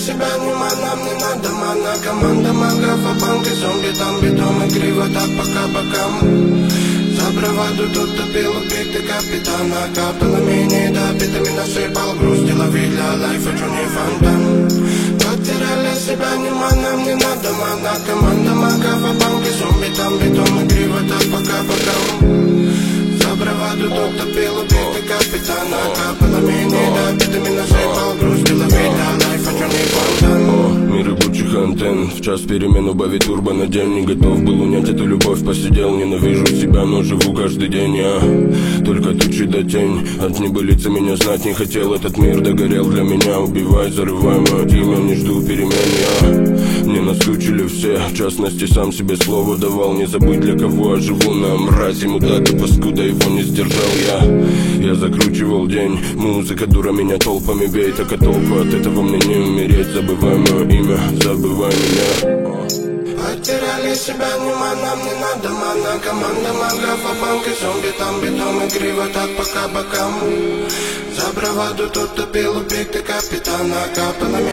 себя, нам не надо мана. Команда магов, а банк и зомби, там бетон и криво, так пока бокам. За браваду тут топил убитый капитана. Капелами не допитыми насыпал грустила вилля лайфа, чё не фонтан. Потеряли себя, нам не надо мана. Команда магов, а банк и зомби, там бетон и криво, так пока бокам. За браваду тут топил убитый капитана. Капелами не допитыми насыпал грустила вилля лайфа, чё не фонтан. Мир ебучих антенн, в час перемен убавить турбо на день. Не готов был унять эту любовь, посидел. Ненавижу себя, но живу каждый день я. Только тучи да тень, от небылицы меня знать не хотел. Этот мир догорел для меня, убивай, зарывай мое имя. Не жду перемен я, мне наскучили все. В частности, сам себе слово давал, не забыть для кого я живу. На мрази мудака, паскуда, его не сдержал я закручивал день, музыка дура меня толпами бей. Так а толку от этого мне не умереть. Забывай мое имя, забывай меня. Потеряли себя, нам не надо мана. Команда магов, а банк и зомби, там бетон и криво, так пока бокам. За браваду тут топил убитый капитана. Капелами